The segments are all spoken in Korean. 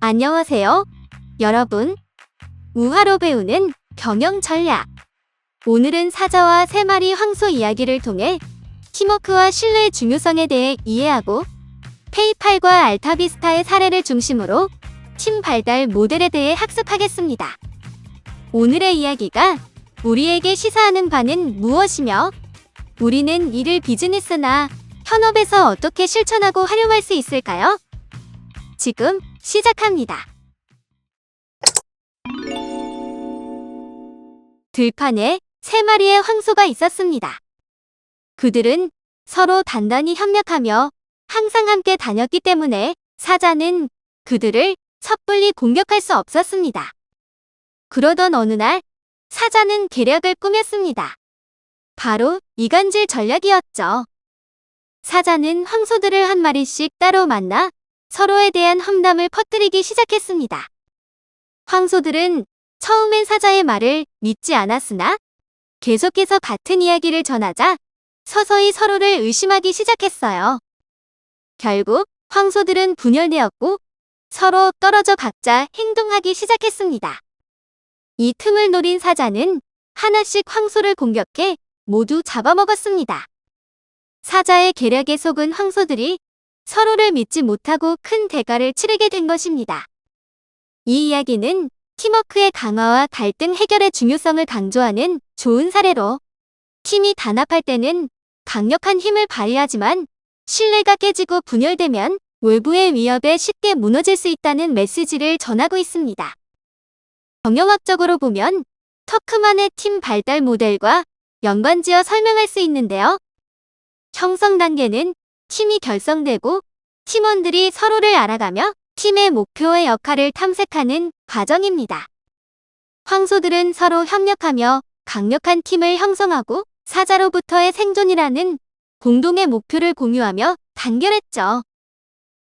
안녕하세요, 여러분. 우화로 배우는 경영 전략. 오늘은 사자와 3마리 황소 이야기를 통해 팀워크와 신뢰의 중요성에 대해 이해하고 페이팔과 알타비스타의 사례를 중심으로 팀 발달 모델에 대해 학습하겠습니다. 오늘의 이야기가 우리에게 시사하는 바는 무엇이며 우리는 이를 비즈니스나 현업에서 어떻게 실천하고 활용할 수 있을까요? 지금 시작합니다. 들판에 3마리의 황소가 있었습니다. 그들은 서로 단단히 협력하며 항상 함께 다녔기 때문에 사자는 그들을 섣불리 공격할 수 없었습니다. 그러던 어느 날 사자는 계략을 꾸몄습니다. 바로 이간질 전략이었죠. 사자는 황소들을 한 마리씩 따로 만나 서로에 대한 험담을 퍼뜨리기 시작했습니다. 황소들은 처음엔 사자의 말을 믿지 않았으나 계속해서 같은 이야기를 전하자 서서히 서로를 의심하기 시작했어요. 결국 황소들은 분열되었고 서로 떨어져 각자 행동하기 시작했습니다. 이 틈을 노린 사자는 하나씩 황소를 공격해 모두 잡아먹었습니다. 사자의 계략에 속은 황소들이 서로를 믿지 못하고 큰 대가를 치르게 된 것입니다. 이 이야기는 팀워크의 강화와 갈등 해결의 중요성을 강조하는 좋은 사례로 팀이 단합할 때는 강력한 힘을 발휘하지만 신뢰가 깨지고 분열되면 외부의 위협에 쉽게 무너질 수 있다는 메시지를 전하고 있습니다. 경영학적으로 보면 터크만의 팀 발달 모델과 연관지어 설명할 수 있는데요. 형성 단계는 팀이 결성되고 팀원들이 서로를 알아가며 팀의 목표의 역할을 탐색하는 과정입니다. 황소들은 서로 협력하며 강력한 팀을 형성하고 사자로부터의 생존이라는 공동의 목표를 공유하며 단결했죠.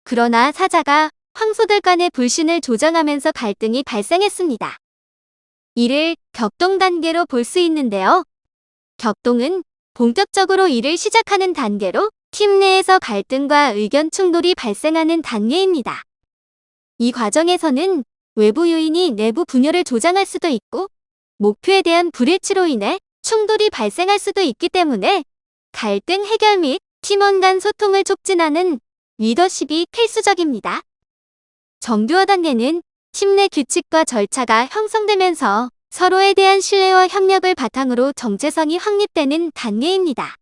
그러나 사자가 황소들 간의 불신을 조장하면서 갈등이 발생했습니다. 이를 격동 단계로 볼 수 있는데요. 격동은 본격적으로 일을 시작하는 단계로 팀 내에서 갈등과 의견 충돌이 발생하는 단계입니다. 이 과정에서는 외부 요인이 내부 분열을 조장할 수도 있고 목표에 대한 불일치로 인해 충돌이 발생할 수도 있기 때문에 갈등 해결 및 팀원 간 소통을 촉진하는 리더십이 필수적입니다. 정교화 단계는 팀 내 규칙과 절차가 형성되면서 서로에 대한 신뢰와 협력을 바탕으로 정체성이 확립되는 단계입니다.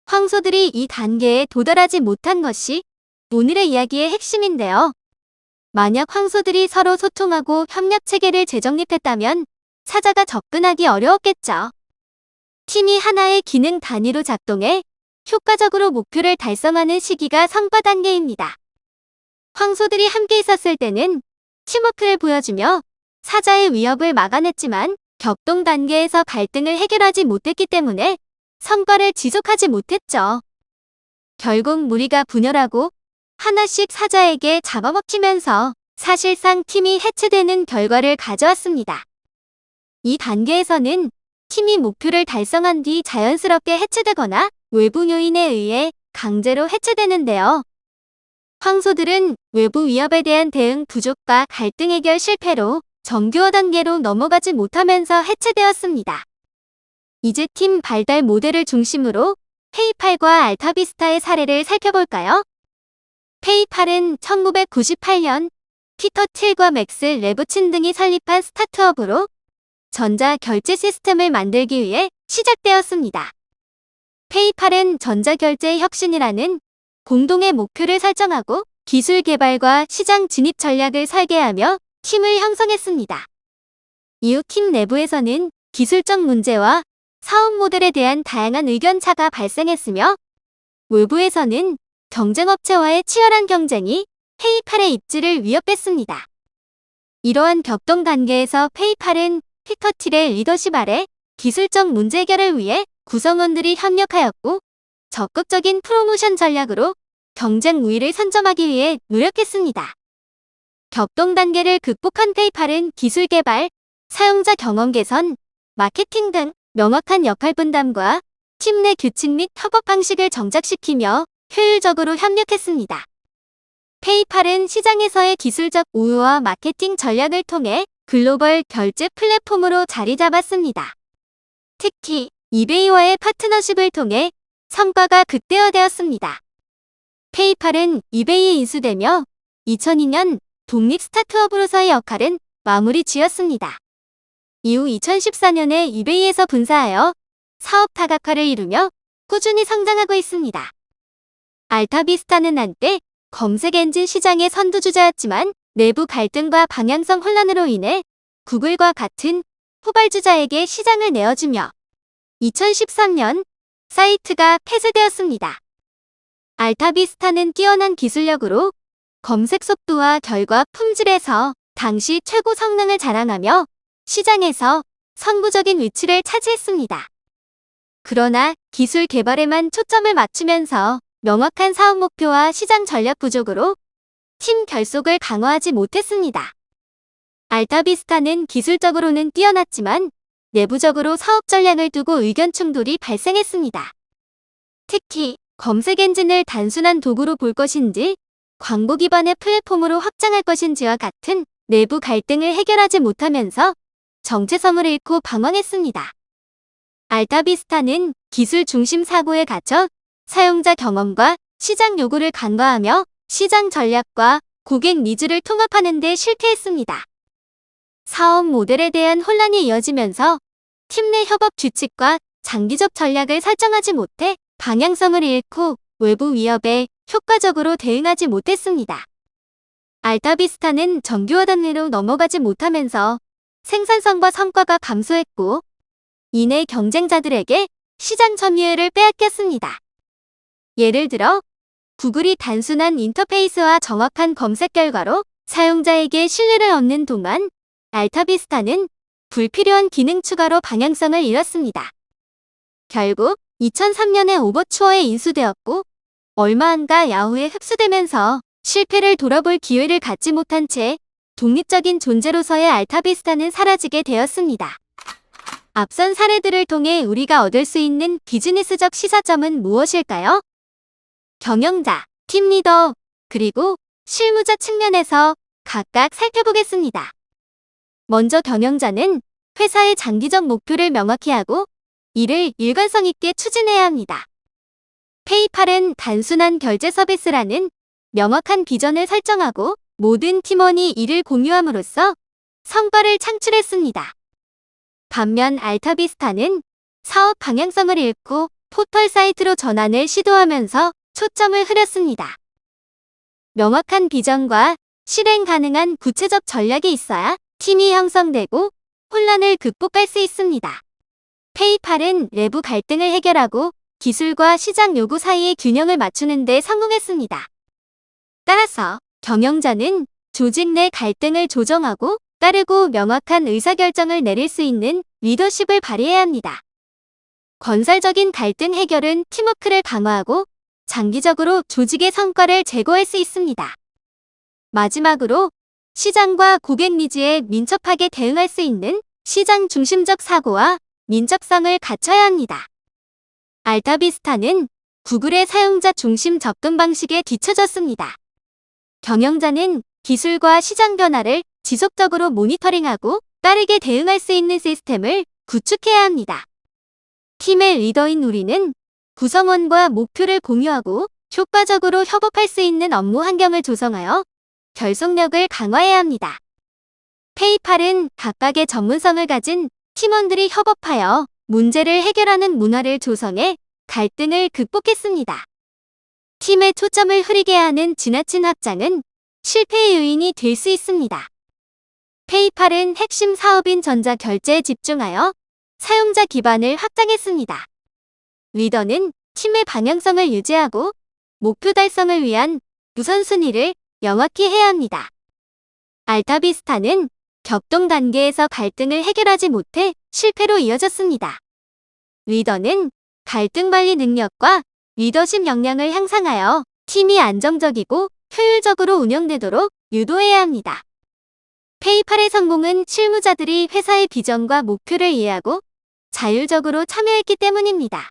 황소들이 이 단계에 도달하지 못한 것이 오늘의 이야기의 핵심인데요. 만약 황소들이 서로 소통하고 협력 체계를 재정립했다면 사자가 접근하기 어려웠겠죠. 팀이 하나의 기능 단위로 작동해 효과적으로 목표를 달성하는 시기가 성과 단계입니다. 황소들이 함께 있었을 때는 팀워크를 보여주며 사자의 위협을 막아냈지만 격동 단계에서 갈등을 해결하지 못했기 때문에 성과를 지속하지 못했죠. 결국 무리가 분열하고 하나씩 사자에게 잡아먹히면서 사실상 팀이 해체되는 결과를 가져왔습니다. 이 단계에서는 팀이 목표를 달성한 뒤 자연스럽게 해체되거나 외부 요인에 의해 강제로 해체되는데요. 황소들은 외부 위협에 대한 대응 부족과 갈등 해결 실패로 정교화 단계로 넘어가지 못하면서 해체되었습니다. 이제 팀 발달 모델을 중심으로 페이팔과 알타비스타의 사례를 살펴볼까요? 페이팔은 1998년 피터 틸과 맥스 레부친 등이 설립한 스타트업으로 전자 결제 시스템을 만들기 위해 시작되었습니다. 페이팔은 전자결제의 혁신이라는 공동의 목표를 설정하고 기술 개발과 시장 진입 전략을 설계하며 팀을 형성했습니다. 이후 팀 내부에서는 기술적 문제와 사업 모델에 대한 다양한 의견 차가 발생했으며 외부에서는 경쟁업체와의 치열한 경쟁이 페이팔의 입지를 위협했습니다. 이러한 격동 단계에서 페이팔은 피터 틸의 리더십 아래 기술적 문제 해결을 위해 구성원들이 협력하였고 적극적인 프로모션 전략으로 경쟁 우위를 선점하기 위해 노력했습니다. 격동 단계를 극복한 페이팔은 기술 개발, 사용자 경험 개선, 마케팅 등 명확한 역할 분담과 팀 내 규칙 및 협업 방식을 정착시키며 효율적으로 협력했습니다. 페이팔은 시장에서의 기술적 우위와 마케팅 전략을 통해 글로벌 결제 플랫폼으로 자리 잡았습니다. 특히 이베이와의 파트너십을 통해 성과가 극대화되었습니다. 페이팔은 이베이에 인수되며 2002년 독립 스타트업으로서의 역할은 마무리 지었습니다. 이후 2014년에 이베이에서 분사하여 사업 다각화를 이루며 꾸준히 성장하고 있습니다. 알타비스타는 한때 검색 엔진 시장의 선두주자였지만 내부 갈등과 방향성 혼란으로 인해 구글과 같은 후발주자에게 시장을 내어주며 2013년 사이트가 폐쇄되었습니다. 알타비스타는 뛰어난 기술력으로 검색 속도와 결과 품질에서 당시 최고 성능을 자랑하며 시장에서 선구적인 위치를 차지했습니다. 그러나 기술 개발에만 초점을 맞추면서 명확한 사업 목표와 시장 전략 부족으로 팀 결속을 강화하지 못했습니다. 알타비스타는 기술적으로는 뛰어났지만 내부적으로 사업 전략을 두고 의견 충돌이 발생했습니다. 특히 검색 엔진을 단순한 도구로 볼 것인지 광고 기반의 플랫폼으로 확장할 것인지와 같은 내부 갈등을 해결하지 못하면서 정체성을 잃고 방황했습니다. 알타비스타는 기술 중심 사고에 갇혀 사용자 경험과 시장 요구를 간과하며 시장 전략과 고객 니즈를 통합하는 데 실패했습니다. 사업 모델에 대한 혼란이 이어지면서 팀 내 협업 규칙과 장기적 전략을 설정하지 못해 방향성을 잃고 외부 위협에 효과적으로 대응하지 못했습니다. 알타비스타는 정규화 단계로 넘어가지 못하면서 생산성과 성과가 감소했고 이내 경쟁자들에게 시장 점유율을 빼앗겼습니다. 예를 들어 구글이 단순한 인터페이스와 정확한 검색 결과로 사용자에게 신뢰를 얻는 동안 알타비스타는 불필요한 기능 추가로 방향성을 잃었습니다. 결국 2003년에 오버추어에 인수되었고 얼마 안가 야후에 흡수되면서 실패를 돌아볼 기회를 갖지 못한 채 독립적인 존재로서의 알타비스타는 사라지게 되었습니다. 앞선 사례들을 통해 우리가 얻을 수 있는 비즈니스적 시사점은 무엇일까요? 경영자, 팀리더, 그리고 실무자 측면에서 각각 살펴보겠습니다. 먼저 경영자는 회사의 장기적 목표를 명확히 하고 이를 일관성 있게 추진해야 합니다. 페이팔은 단순한 결제 서비스라는 명확한 비전을 설정하고 모든 팀원이 이를 공유함으로써 성과를 창출했습니다. 반면 알타비스타는 사업 방향성을 잃고 포털 사이트로 전환을 시도하면서 초점을 흐렸습니다. 명확한 비전과 실행 가능한 구체적 전략이 있어야 팀이 형성되고 혼란을 극복할 수 있습니다. 페이팔은 내부 갈등을 해결하고 기술과 시장 요구 사이의 균형을 맞추는 데 성공했습니다. 따라서 경영자는 조직 내 갈등을 조정하고 빠르고 명확한 의사결정을 내릴 수 있는 리더십을 발휘해야 합니다. 건설적인 갈등 해결은 팀워크를 강화하고 장기적으로 조직의 성과를 제고할 수 있습니다. 마지막으로 시장과 고객 니즈에 민첩하게 대응할 수 있는 시장 중심적 사고와 민첩성을 갖춰야 합니다. 알타비스타는 구글의 사용자 중심 접근 방식에 뒤처졌습니다. 경영자는 기술과 시장 변화를 지속적으로 모니터링하고 빠르게 대응할 수 있는 시스템을 구축해야 합니다. 팀의 리더인 우리는 구성원과 목표를 공유하고 효과적으로 협업할 수 있는 업무 환경을 조성하여 결속력을 강화해야 합니다. 페이팔은 각각의 전문성을 가진 팀원들이 협업하여 문제를 해결하는 문화를 조성해 갈등을 극복했습니다. 팀의 초점을 흐리게 하는 지나친 확장은 실패의 요인이 될 수 있습니다. 페이팔은 핵심 사업인 전자결제에 집중하여 사용자 기반을 확장했습니다. 리더는 팀의 방향성을 유지하고 목표 달성을 위한 우선순위를 명확히 해야 합니다. 알타비스타는 격동 단계에서 갈등을 해결하지 못해 실패로 이어졌습니다. 리더는 갈등 관리 능력과 리더십 역량을 향상하여 팀이 안정적이고 효율적으로 운영되도록 유도해야 합니다. 페이팔의 성공은 실무자들이 회사의 비전과 목표를 이해하고 자율적으로 참여했기 때문입니다.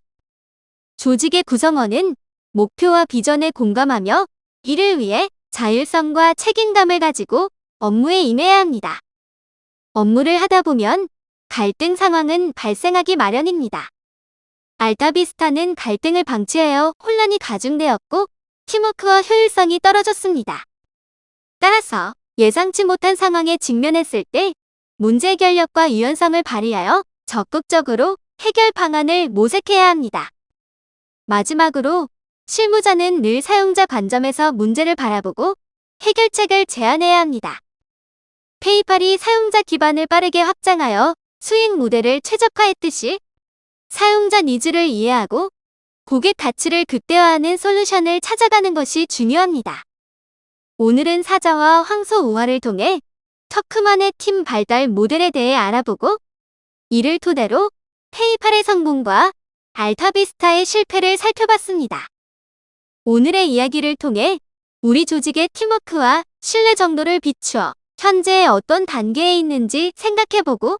조직의 구성원은 목표와 비전에 공감하며 이를 위해 자율성과 책임감을 가지고 업무에 임해야 합니다. 업무를 하다 보면 갈등 상황은 발생하기 마련입니다. 알타비스타는 갈등을 방치하여 혼란이 가중되었고 팀워크와 효율성이 떨어졌습니다. 따라서 예상치 못한 상황에 직면했을 때 문제 해결력과 유연성을 발휘하여 적극적으로 해결 방안을 모색해야 합니다. 마지막으로 실무자는 늘 사용자 관점에서 문제를 바라보고 해결책을 제안해야 합니다. 페이팔이 사용자 기반을 빠르게 확장하여 수익 모델을 최적화했듯이 사용자 니즈를 이해하고 고객 가치를 극대화하는 솔루션을 찾아가는 것이 중요합니다. 오늘은 사자와 황소 우화를 통해 터크만의 팀 발달 모델에 대해 알아보고 이를 토대로 페이팔의 성공과 알타비스타의 실패를 살펴봤습니다. 오늘의 이야기를 통해 우리 조직의 팀워크와 신뢰 정도를 비추어 현재 어떤 단계에 있는지 생각해보고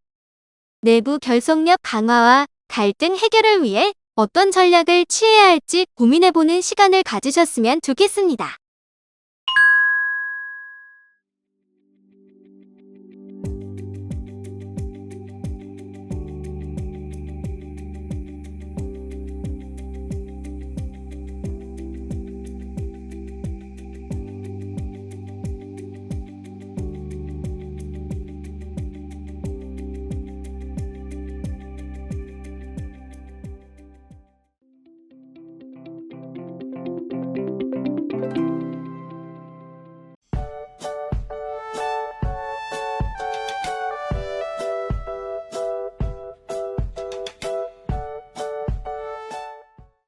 내부 결속력 강화와 갈등 해결을 위해 어떤 전략을 취해야 할지 고민해보는 시간을 가지셨으면 좋겠습니다.